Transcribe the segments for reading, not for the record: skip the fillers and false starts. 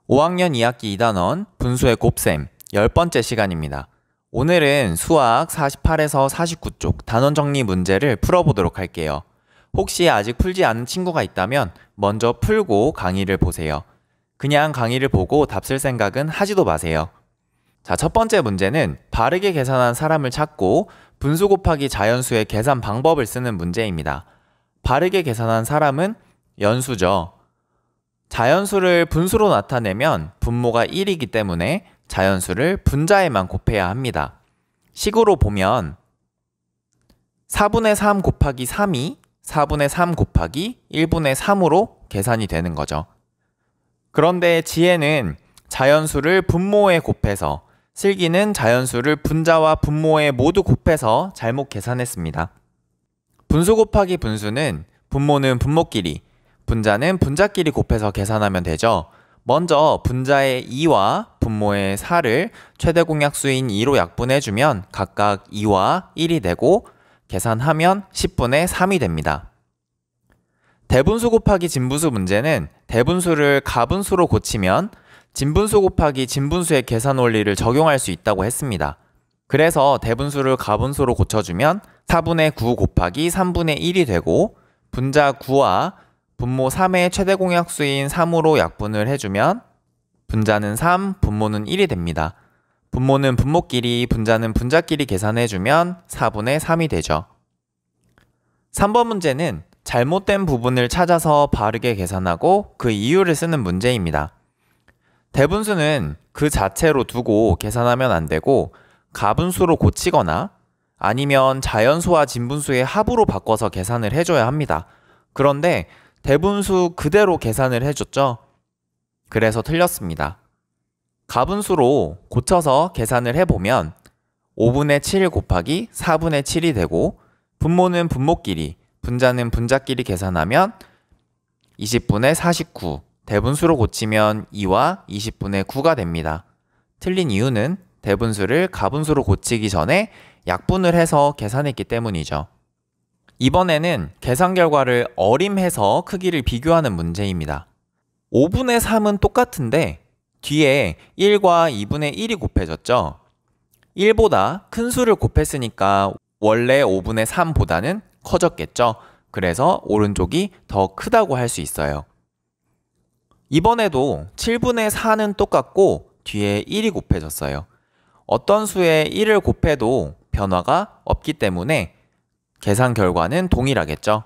5학년 2학기 2단원 분수의 곱셈 10번째 시간입니다. 오늘은 수학 48에서 49쪽 단원 정리 문제를 풀어보도록 할게요. 혹시 아직 풀지 않은 친구가 있다면 먼저 풀고 강의를 보세요. 그냥 강의를 보고 답 쓸 생각은 하지도 마세요. 자, 첫 번째 문제는 바르게 계산한 사람을 찾고 분수 곱하기 자연수의 계산 방법을 쓰는 문제입니다. 바르게 계산한 사람은 연수죠. 자연수를 분수로 나타내면 분모가 1이기 때문에 자연수를 분자에만 곱해야 합니다. 식으로 보면 4분의 3 곱하기 3이 4분의 3 곱하기 1분의 3으로 계산이 되는 거죠. 그런데 지혜는 자연수를 분모에 곱해서, 슬기는 자연수를 분자와 분모에 모두 곱해서 잘못 계산했습니다. 분수 곱하기 분수는 분모는 분모끼리, 분자는 분자끼리 곱해서 계산하면 되죠. 먼저 분자의 2와 분모의 4를 최대 공약수인 2로 약분해주면 각각 2와 1이 되고 계산하면 10분의 3이 됩니다. 대분수 곱하기 진분수 문제는 대분수를 가분수로 고치면 진분수 곱하기 진분수의 계산 원리를 적용할 수 있다고 했습니다. 그래서 대분수를 가분수로 고쳐주면 4분의 9 곱하기 3분의 1이 되고 분자 9와 분모 3의 최대 공약수인 3으로 약분을 해주면 분자는 3, 분모는 1이 됩니다. 분모는 분모끼리, 분자는 분자끼리 계산해주면 4분의 3이 되죠. 3번 문제는 잘못된 부분을 찾아서 바르게 계산하고 그 이유를 쓰는 문제입니다. 대분수는 그 자체로 두고 계산하면 안 되고 가분수로 고치거나 아니면 자연수와 진분수의 합으로 바꿔서 계산을 해줘야 합니다. 그런데 대분수 그대로 계산을 해줬죠. 그래서 틀렸습니다. 가분수로 고쳐서 계산을 해보면 5분의 7 곱하기 4분의 7이 되고 분모는 분모끼리, 분자는 분자끼리 계산하면 20분의 49, 대분수로 고치면 2와 20분의 9가 됩니다. 틀린 이유는 대분수를 가분수로 고치기 전에 약분을 해서 계산했기 때문이죠. 이번에는 계산 결과를 어림해서 크기를 비교하는 문제입니다. 5분의 3은 똑같은데 뒤에 1과 2분의 1이 곱해졌죠. 1보다 큰 수를 곱했으니까 원래 5분의 3보다는 커졌겠죠. 그래서 오른쪽이 더 크다고 할 수 있어요. 이번에도 7분의 4는 똑같고 뒤에 1이 곱해졌어요. 어떤 수에 1을 곱해도 변화가 없기 때문에 계산 결과는 동일하겠죠.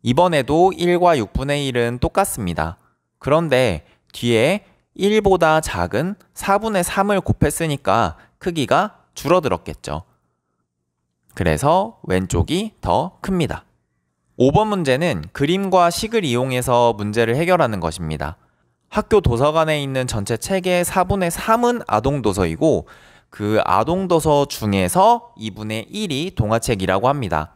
이번에도 1과 6분의 1은 똑같습니다. 그런데 뒤에 1보다 작은 4분의 3을 곱했으니까 크기가 줄어들었겠죠. 그래서 왼쪽이 더 큽니다. 5번 문제는 그림과 식을 이용해서 문제를 해결하는 것입니다. 학교 도서관에 있는 전체 책의 4분의 3은 아동도서이고 그 아동도서 중에서 2분의 1이 동화책이라고 합니다.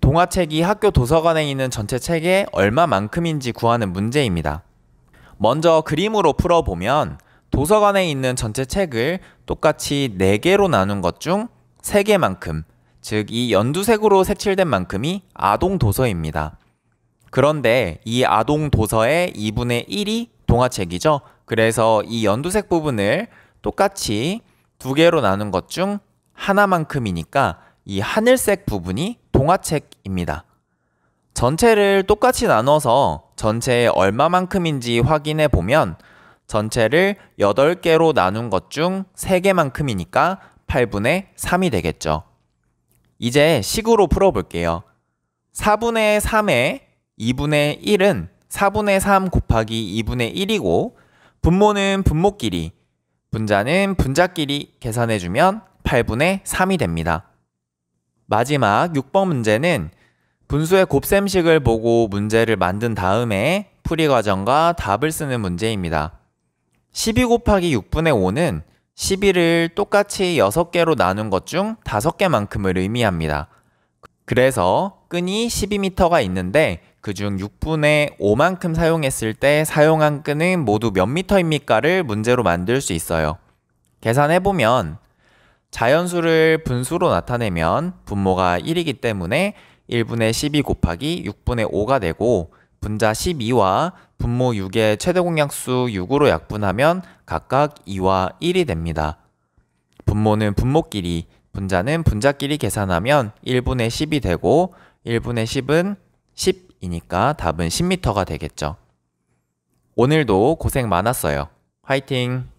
동화책이 학교 도서관에 있는 전체 책의 얼마만큼인지 구하는 문제입니다. 먼저 그림으로 풀어보면 도서관에 있는 전체 책을 똑같이 4개로 나눈 것 중 3개만큼, 즉 이 연두색으로 색칠된 만큼이 아동도서입니다. 그런데 이 아동도서의 2분의 1이 동화책이죠. 그래서 이 연두색 부분을 똑같이 2개로 나눈 것 중 하나만큼이니까 이 하늘색 부분이 동화책입니다. 전체를 똑같이 나눠서 전체의 얼마만큼인지 확인해 보면 전체를 8개로 나눈 것 중 3개만큼이니까 8분의 3이 되겠죠. 이제 식으로 풀어볼게요. 4분의 3의 2분의 1은 4분의 3 곱하기 2분의 1이고 분모는 분모끼리, 분자는 분자끼리 계산해주면 8분의 3이 됩니다. 마지막 6번 문제는 분수의 곱셈식을 보고 문제를 만든 다음에 풀이 과정과 답을 쓰는 문제입니다. 12 곱하기 6분의 5는 12를 똑같이 6개로 나눈 것 중 5개만큼을 의미합니다. 그래서 끈이 12m가 있는데 그중 6분의 5만큼 사용했을 때 사용한 끈은 모두 몇 미터입니까를 문제로 만들 수 있어요. 계산해보면 자연수를 분수로 나타내면 분모가 1이기 때문에 1분의 12 곱하기 6분의 5가 되고 분자 12와 분모 6의 최대 공약수 6으로 약분하면 각각 2와 1이 됩니다. 분모는 분모끼리, 분자는 분자끼리 계산하면 1분의 10이 되고 1분의 10은 10이니까 답은 10m가 되겠죠. 오늘도 고생 많았어요. 화이팅!